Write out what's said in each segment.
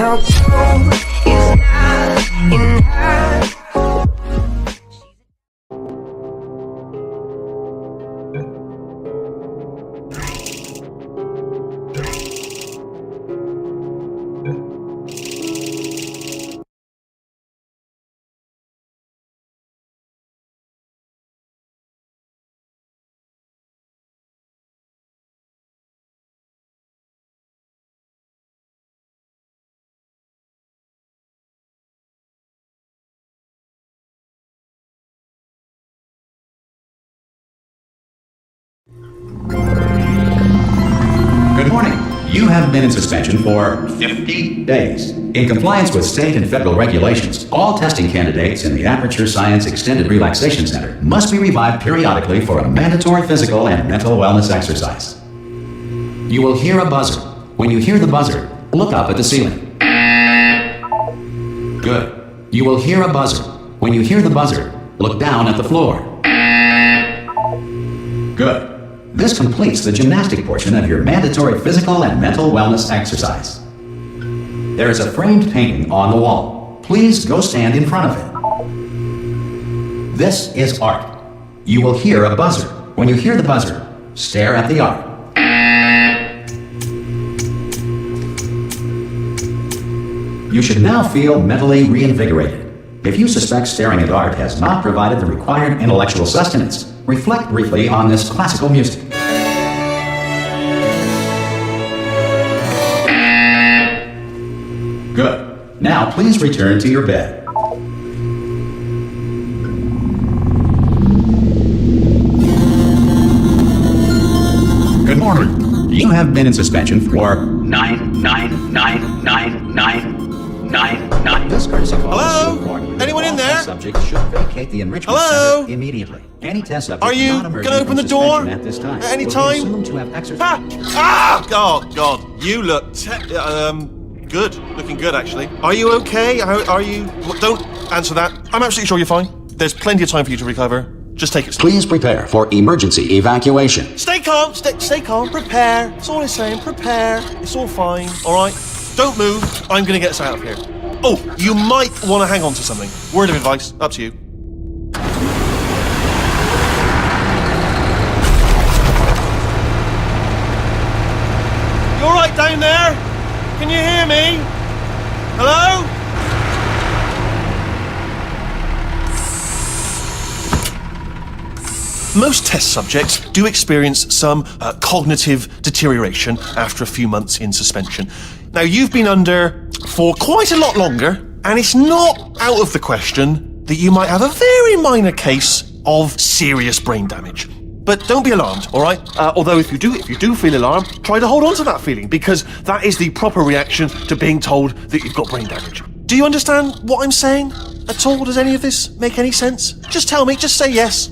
your blue is not in her. Good morning. You have been in suspension for 50 days. In compliance with state and federal regulations, all testing candidates in the Aperture Science Extended Relaxation Center must be revived periodically for a mandatory physical and mental wellness exercise. You will hear a buzzer. When you hear the buzzer, look up at the ceiling. Good. You will hear a buzzer. When you hear the buzzer, look down at the floor. Good. This completes the gymnastic portion of your mandatory physical and mental wellness exercise. There is a framed painting on the wall. Please go stand in front of it. This is art. You will hear a buzzer. When you hear the buzzer, stare at the art. You should now feel mentally reinvigorated. If you suspect staring at art has not provided the required intellectual sustenance, reflect briefly on this classical music. Good. Now please return to your bed. Good morning. You have been in suspension for 9999999. This courtesy call is to inform you that Anyone in all there? test subjects should vacate the enrichment Hello? center immediately. Any test subject Are you not emerging gonna open from the door suspension at this time at any will be time? assumed to have exercised. God, you look good. Looking good, actually. Are you okay? Are you? Don't answer that. I'm absolutely sure you're fine. There's plenty of time for you to recover. Just take it slow. Please prepare for emergency evacuation. Stay calm. Stay calm. Prepare. That's all I'm saying. Prepare. It's all fine. All right. Don't move. I'm gonna get us out of here. Oh, you might want to hang on to something. Word of advice. Up to you. You all right down there? Can you hear me? Hello? Most test subjects do experience some cognitive deterioration after a few months in suspension. Now, you've been under for quite a lot longer, and it's not out of the question that you might have a very minor case of serious brain damage. But don't be alarmed, all right? Although if you do feel alarmed, try to hold on to that feeling, because that is the proper reaction to being told that you've got brain damage. Do you understand what I'm saying at all? Does any of this make any sense? Just tell me, just say yes.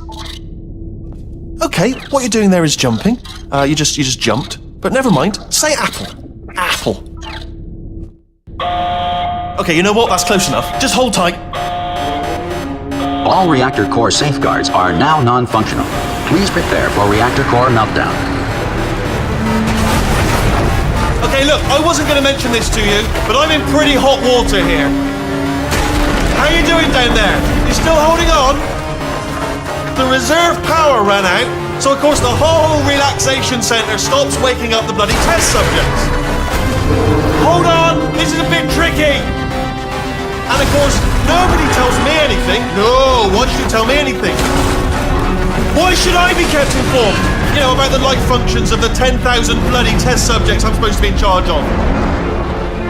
Okay, what you're doing there is jumping. You just jumped. But never mind, say apple. Apple. Okay, you know what? That's close enough. Just hold tight. All reactor core safeguards are now non-functional. Please prepare for reactor core meltdown. Okay, look, I wasn't going to mention this to you, but I'm in pretty hot water here. How you doing down there? You still holding on? The reserve power ran out, so of course the whole relaxation centre stops waking up the bloody test subjects. Hold on, this is a bit tricky. And of course, nobody tells me anything. No, why should you tell me anything? Why should I be kept informed? You know, about the life functions of the 10,000 bloody test subjects I'm supposed to be in charge of.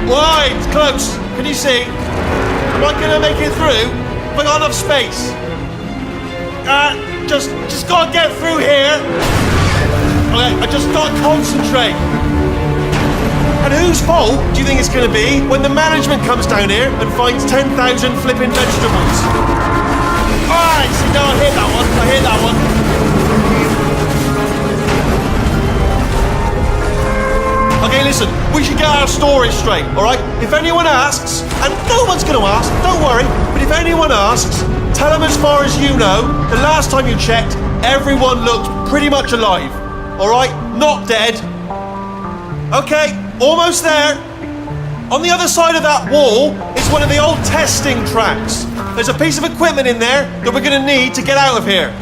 Why? It's close. Can you see? Am I gonna make it through? Have I got enough space? Just gotta get through here. Okay, I just gotta concentrate. And whose fault do you think it's gonna be when the management comes down here and finds 10,000 flipping vegetables? Alright, see, no, I hear that one. Okay, listen, we should get our story straight, alright? If anyone asks, and no one's gonna ask, don't worry, but if anyone asks, tell them as far as you know, the last time you checked, everyone looked pretty much alive. Alright? Not dead. Okay, almost there. On the other side of that wall is one of the old testing tracks. There's a piece of equipment in there that we're going to need to get out of here.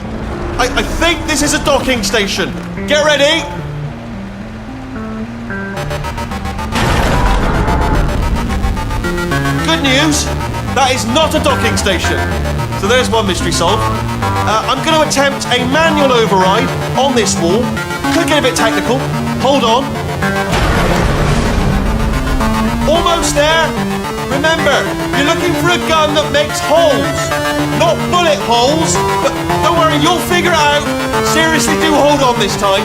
I think this is a docking station. Get ready. Good news, that is not a docking station. So there's one mystery solved. I'm going to attempt a manual override on this wall. Could get a bit technical. Hold on. Almost there. Remember, you're looking for a gun that makes holes. Not bullet holes, but don't worry, you'll figure it out. Seriously, do hold on this time.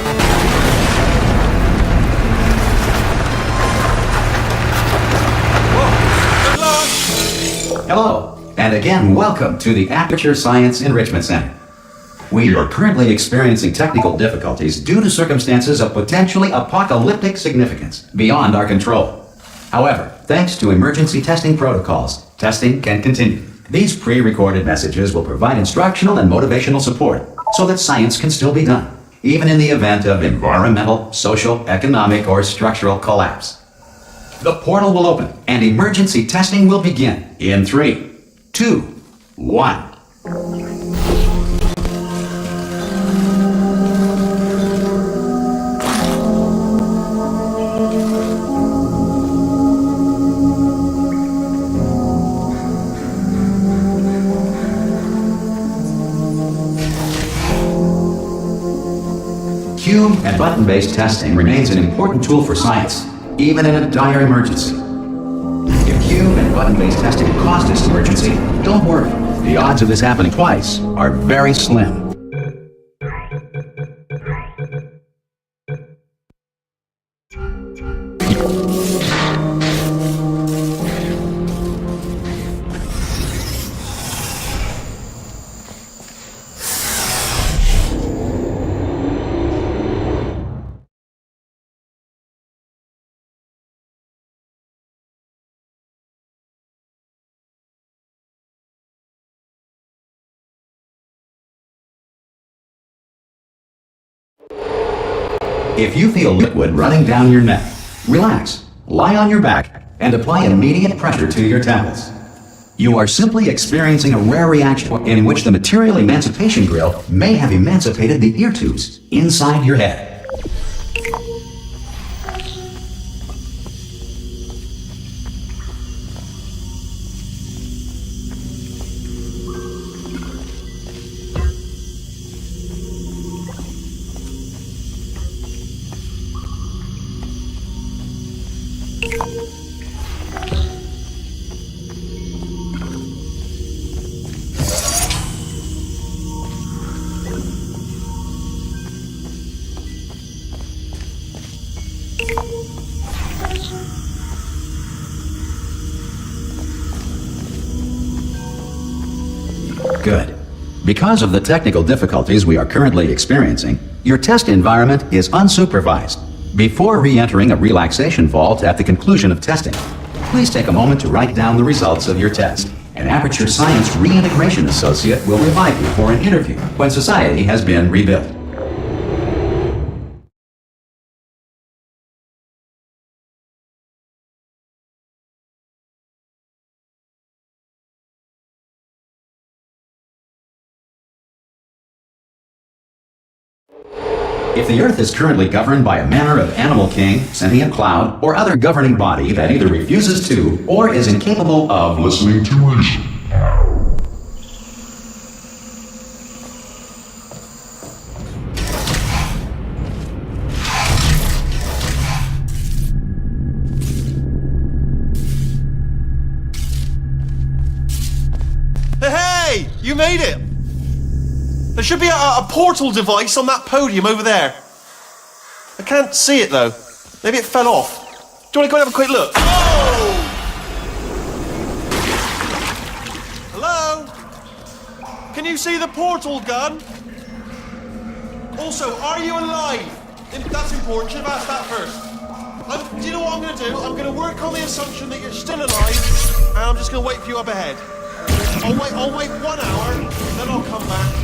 Whoa. Good luck. Hello, and again, welcome to the Aperture Science Enrichment Center. We are currently experiencing technical difficulties due to circumstances of potentially apocalyptic significance beyond our control. However, thanks to emergency testing protocols, testing can continue. These pre-recorded messages will provide instructional and motivational support so that science can still be done, even in the event of environmental, social, economic, or structural collapse. The portal will open and emergency testing will begin in 3, 2, 1. Cube and button-based testing remains an important tool for science, even in a dire emergency. If cube and button-based testing caused this emergency, don't worry. The odds of this happening twice are very slim. If you feel liquid running down your neck, relax, lie on your back, and apply immediate pressure to your temples. You are simply experiencing a rare reaction in which the material emancipation grill may have emancipated the ear tubes inside your head. Good. Because of the technical difficulties we are currently experiencing, your test environment is unsupervised. Before re-entering a relaxation vault at the conclusion of testing, please take a moment to write down the results of your test. An Aperture Science Reintegration Associate will revive you for an interview when society has been rebuilt. If the Earth is currently governed by a manner of animal king, sentient cloud, or other governing body that either refuses to or is incapable of listening to reason, Hey, you made it! There should be a portal device on that podium over there. I can't see it though. Maybe it fell off. Do you want to go and have a quick look? Oh! Hello? Can you see the portal gun? Also, are you alive? That's important. Should have asked that first. Do you know what I'm going to do? I'm going to work on the assumption that you're still alive, and I'm just going to wait for you up ahead. I'll wait 1 hour, then I'll come back.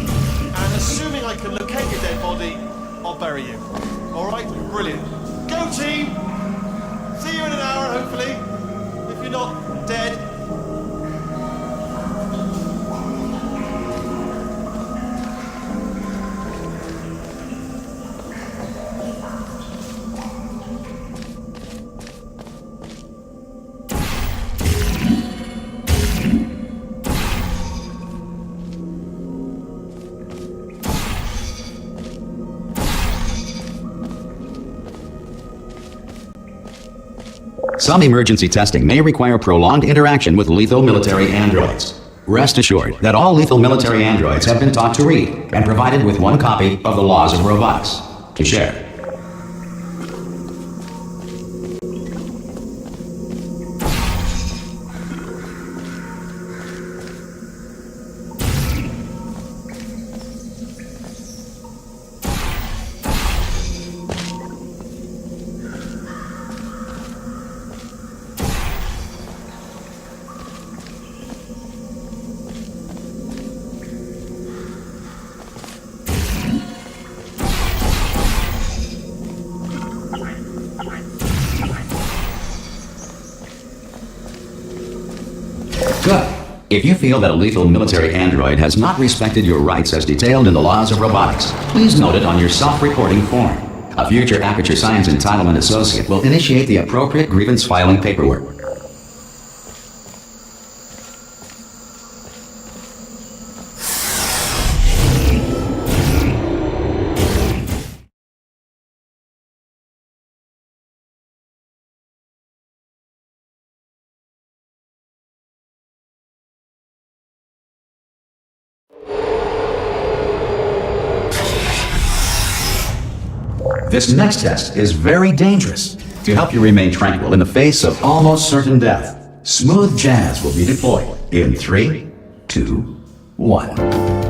And assuming I can locate your dead body, I'll bury you. All right? Brilliant. Go team! See you in an hour, hopefully. not dead? Some emergency testing may require prolonged interaction with lethal military androids. Rest assured that all lethal military androids have been taught to read and provided with one copy of the Laws of Robotics to share. Good. If you feel that a lethal military android has not respected your rights as detailed in the Laws of Robotics, please note it on your self-reporting form. A future Aperture Science Entitlement Associate will initiate the appropriate grievance filing paperwork. This next test is very dangerous. To help you remain tranquil in the face of almost certain death, smooth jazz will be deployed in 3, 2, 1.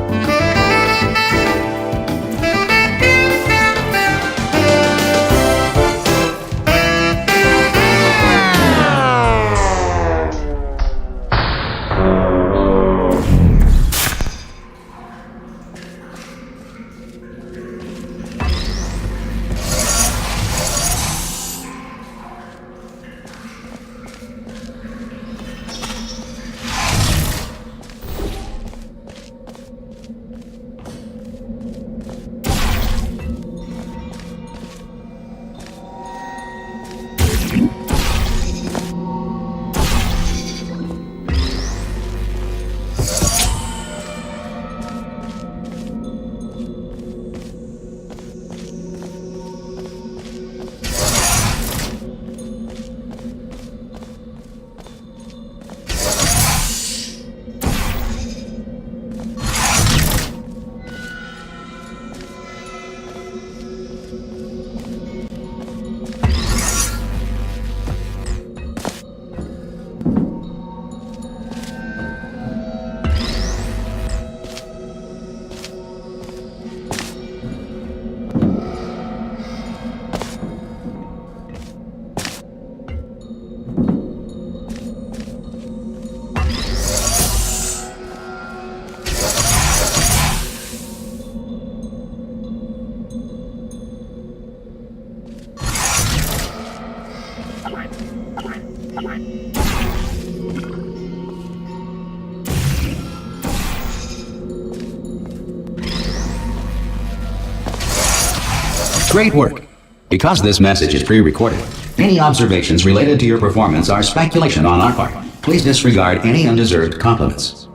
Great work! Because this message is pre-recorded, any observations related to your performance are speculation on our part. Please disregard any undeserved compliments.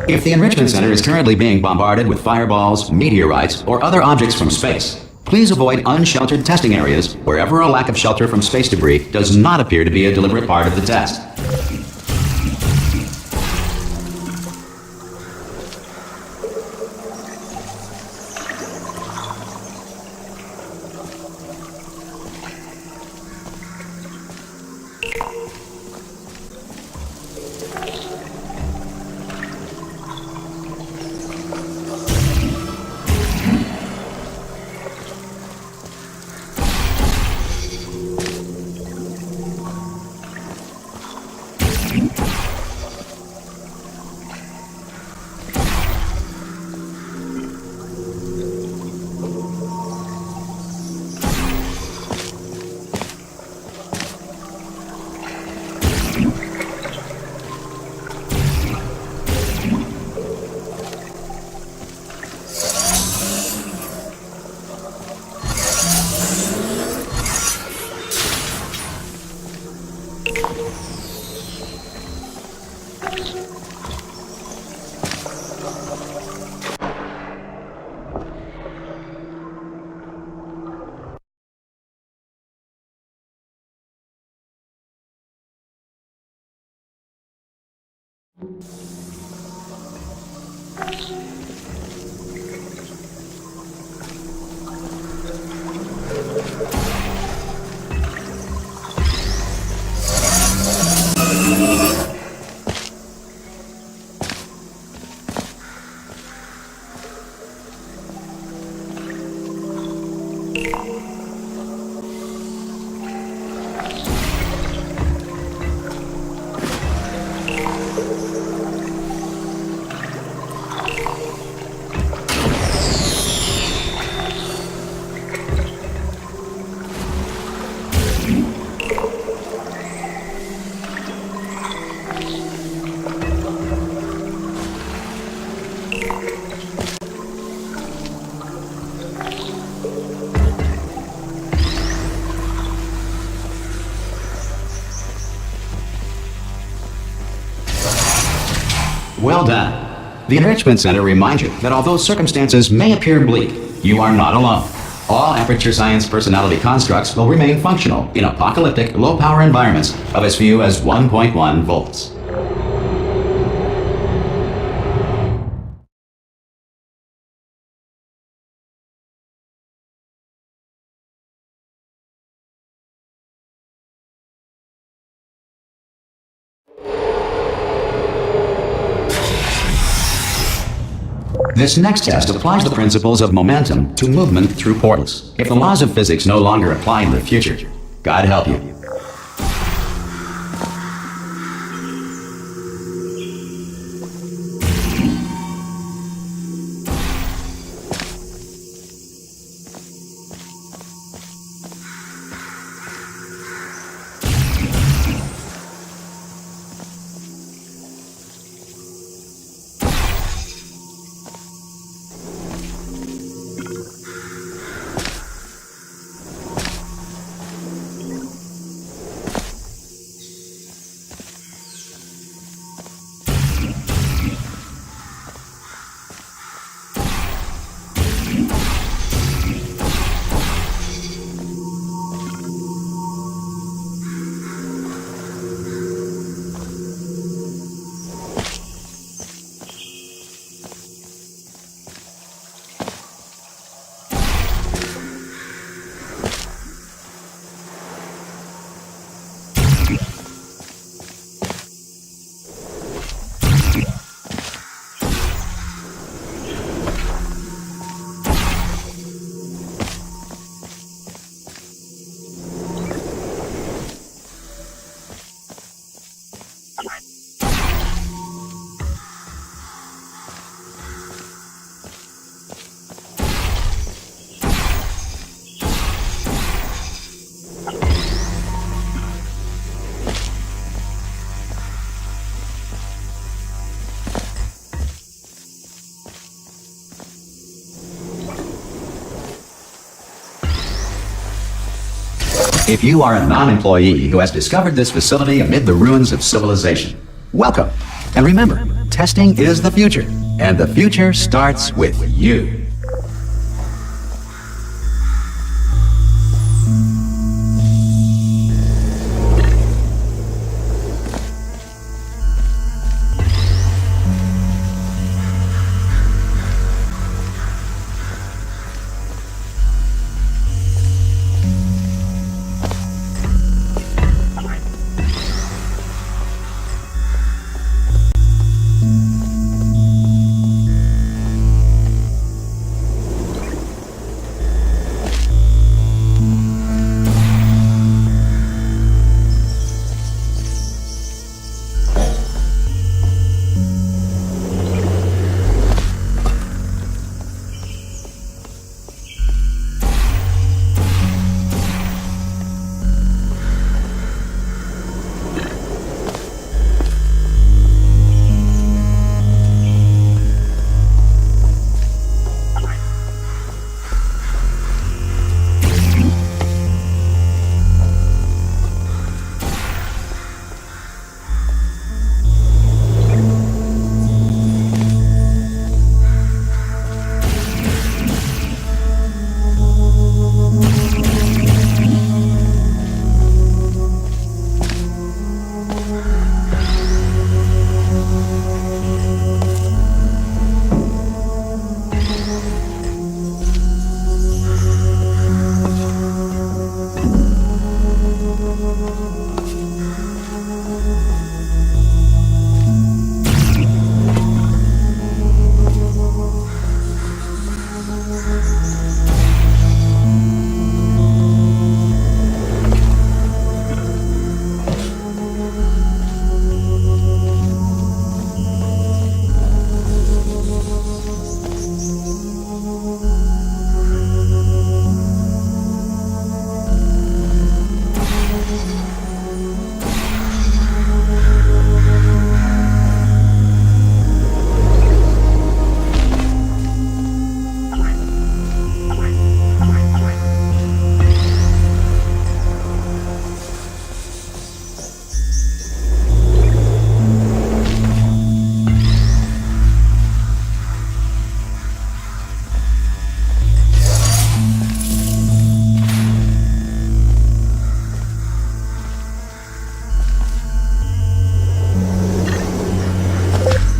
If the Enrichment Center is currently being bombarded with fireballs, meteorites, or other objects from space, please avoid unsheltered testing areas wherever a lack of shelter from space debris does not appear to be a deliberate part of the test. Well done. The Enrichment Center reminds you that although circumstances may appear bleak, you are not alone. All Aperture Science personality constructs will remain functional in apocalyptic, low-power environments of as few as 1.1 volts. This next test applies the principles of momentum to movement through portals. If the laws of physics no longer apply in the future, God help you. If you are a non-employee who has discovered this facility amid the ruins of civilization, welcome. And remember, testing is the future, and the future starts with you.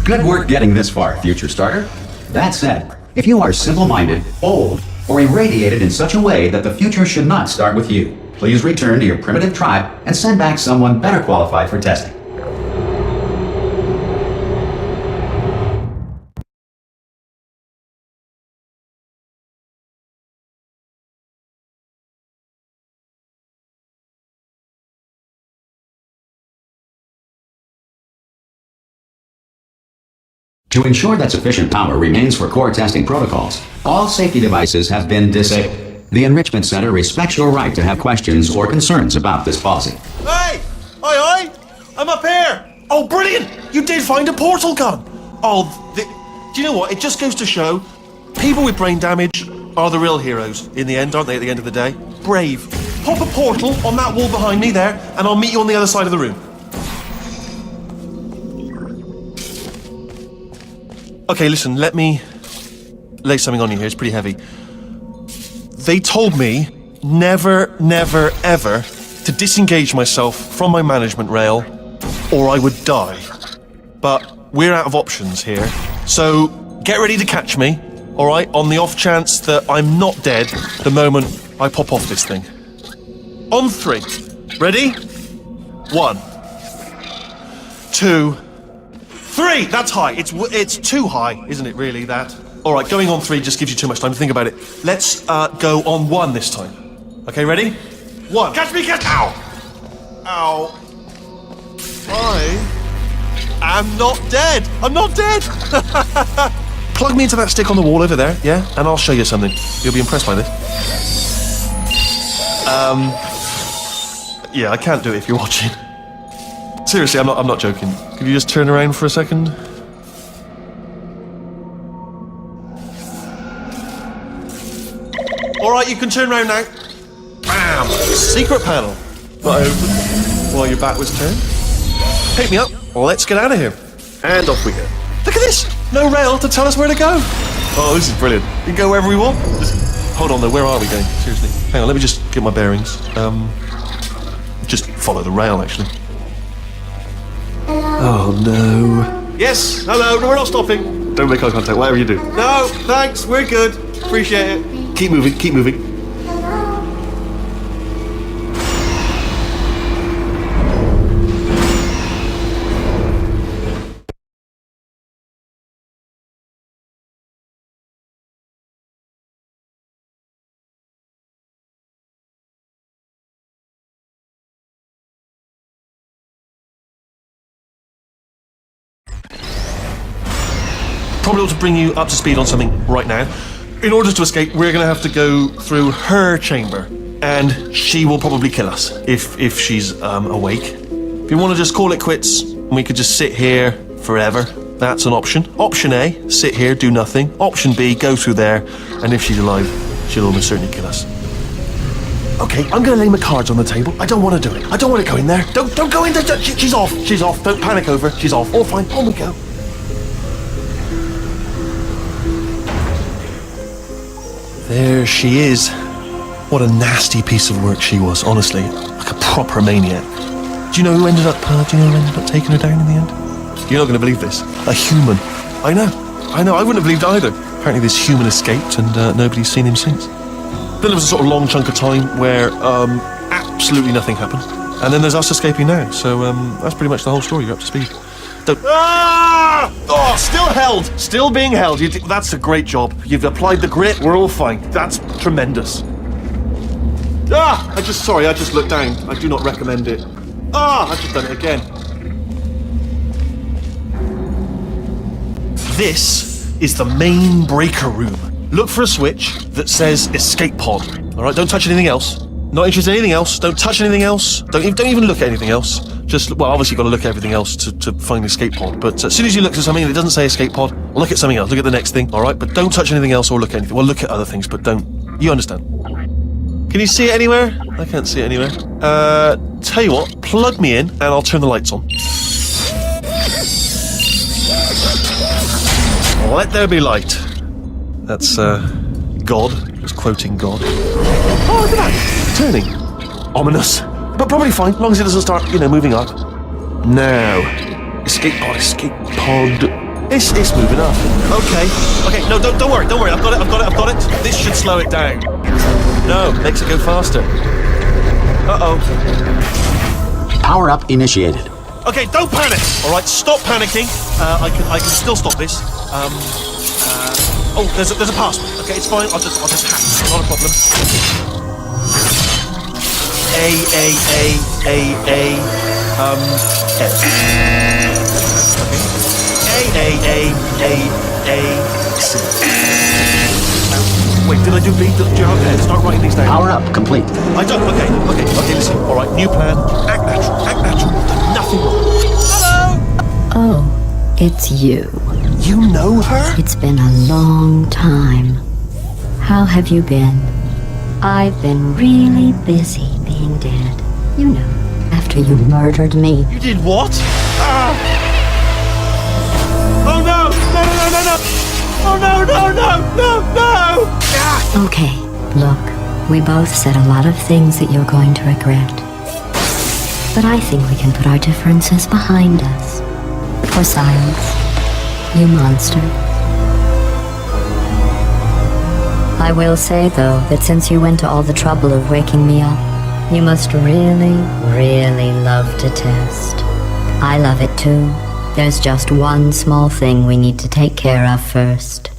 Good work getting this far, future starter. That said, if you are simple-minded, old, or irradiated in such a way that the future should not start with you, please return to your primitive tribe and send back someone better qualified for testing. To ensure that sufficient power remains for core testing protocols, all safety devices have been disabled. The Enrichment Center respects your right to have questions or concerns about this policy. Hey! Oi! I'm up here! Oh, brilliant! You did find a portal gun! Do you know what? It just goes to show, people with brain damage are the real heroes in the end, aren't they, at the end of the day? Brave. Pop a portal on that wall behind me there, and I'll meet you on the other side of the room. Okay, listen, let me lay something on you here. It's pretty heavy. They told me never, ever to disengage myself from my management rail or I would die. But we're out of options here. So get ready to catch me, all right, on the off chance that I'm not dead the moment I pop off this thing. On 3. Ready? 1, 2, 3! That's high. It's too high, isn't it, really, that? All right, going on 3 just gives you too much time to think about it. Let's go on 1 this time. Okay, ready? 1. Catch me, catch... Ow! Ow. I am not dead. I'm not dead. Plug me into that stick on the wall over there, yeah? And I'll show you something. You'll be impressed by this. Yeah, I can't do it if you're watching. Seriously, I'm not joking. Could you just turn around for a second? Alright, you can turn around now. Bam! Secret panel. Not open while your back was turned. Pick me up. Let's get out of here. And off we go. Look at this! No rail to tell us where to go. Oh, this is brilliant. We can go wherever we want. Hold on though, where are we going? Seriously. Hang on, let me just get my bearings. Just follow the rail, actually. Oh no. Yes, hello, no, we're not stopping. Don't make eye contact, whatever you do. No, thanks, we're good. Appreciate it. Keep moving, keep moving. Probably ought to bring you up to speed on something right now. In order to escape, we're going to have to go through her chamber, and she will probably kill us if she's awake. If you want to just call it quits, and we could just sit here forever, that's an option. Option A, sit here, do nothing. Option B, go through there, and if she's alive, she'll almost certainly kill us. Okay, I'm going to lay my cards on the table. I don't want to do it. I don't want to go in there. Don't go in there. She's off. She's off. Don't panic over. She's off. All fine. On we go. There she is. What a nasty piece of work she was, honestly. Like a proper maniac. Do you know who ended up taking her down in the end? You're not going to believe this. A human. I know. I wouldn't have believed either. Apparently this human escaped and nobody's seen him since. Then there was a sort of long chunk of time where absolutely nothing happened. And then there's us escaping now. So that's pretty much the whole story. You're up to speed. Oh, still held. Still being held. That's a great job. You've applied the grit. We're all fine. That's tremendous. I just looked down. I do not recommend it. I've just done it again. This is the main breaker room. Look for a switch that says escape pod. All right, don't touch anything else. Not interested in anything else. Don't touch anything else. Don't even look at anything else. Just, well, obviously you've got to look at everything else to find the escape pod. But as soon as you look at something and it doesn't say escape pod, look at something else. Look at the next thing, all right? But don't touch anything else or look at anything. Well, look at other things, but don't. You understand? Can you see it anywhere? I can't see it anywhere. Tell you what, plug me in and I'll turn the lights on. Let there be light. That's, God. Just quoting God. Oh, look at that. Turning. Ominous. But probably fine, as long as it doesn't start, moving up. Now. Escape pod. It's moving up. Okay, no, don't worry, I've got it. This should slow it down. No, makes it go faster. Uh-oh. Power up initiated. Okay, don't panic. All right, stop panicking. I can still stop this. Oh, there's a password. Okay, it's fine. I'll just hack it. Not a problem. C. Wait, did I do B? Okay, start writing these down. Power up complete. I don't. Okay. Listen. All right, new plan. Act natural. Nothing wrong. Hello. Oh, it's you. You know her? It's been a long time. How have you been? I've been really busy being dead. You know, after you murdered me. You did what? Oh no! Oh no! Okay, look, we both said a lot of things that you're going to regret. But I think we can put our differences behind us. For silence, you monster. I will say, though, that since you went to all the trouble of waking me up, you must really, really love to test. I love it too. There's just one small thing we need to take care of first.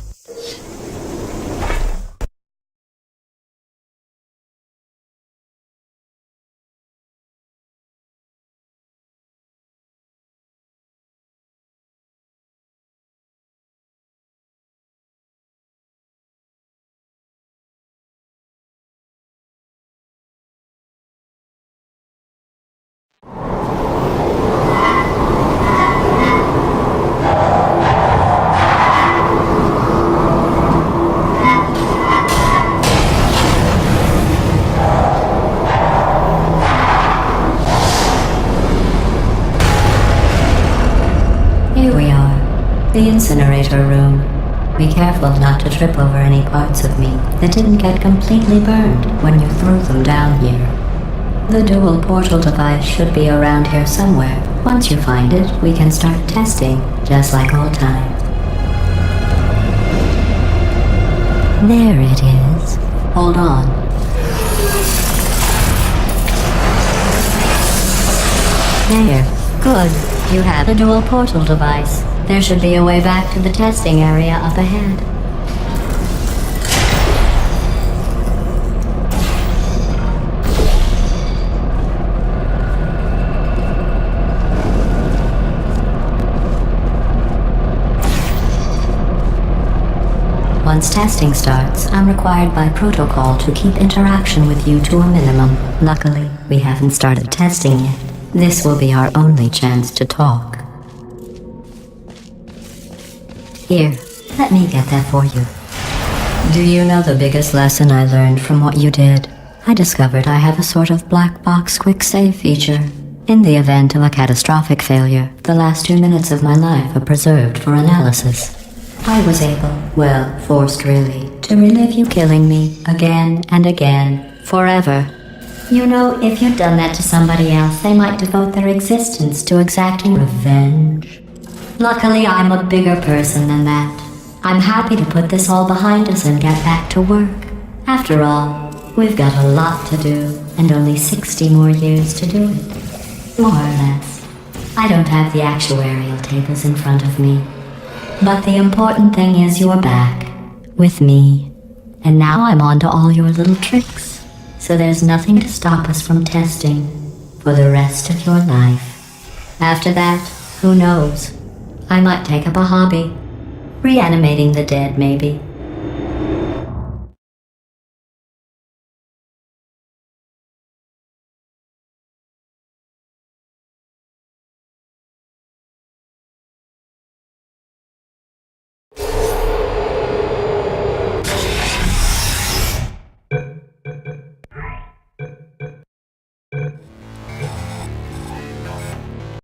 Here we are, the incinerator room. Be careful not to trip over any parts of me that didn't get completely burned when you threw them down here. The dual portal device should be around here somewhere. Once you find it, we can start testing, just like old times. There it is. Hold on. There. Good. You have the dual portal device. There should be a way back to the testing area up ahead. Once testing starts, I'm required by protocol to keep interaction with you to a minimum. Luckily, we haven't started testing yet. This will be our only chance to talk. Here, let me get that for you. Do you know the biggest lesson I learned from what you did? I discovered I have a sort of black box quick save feature. In the event of a catastrophic failure, the last 2 minutes of my life are preserved for analysis. I was able, well, forced really, to relive you killing me again and again, forever. You know, if you'd done that to somebody else, they might devote their existence to exacting revenge. Luckily, I'm a bigger person than that. I'm happy to put this all behind us and get back to work. After all, we've got a lot to do, and only 60 more years to do it. More or less. I don't have the actuarial tables in front of me. But the important thing is you're back, with me. And now I'm on to all your little tricks. So there's nothing to stop us from testing for the rest of your life. After that, who knows? I might take up a hobby. Reanimating the dead, maybe.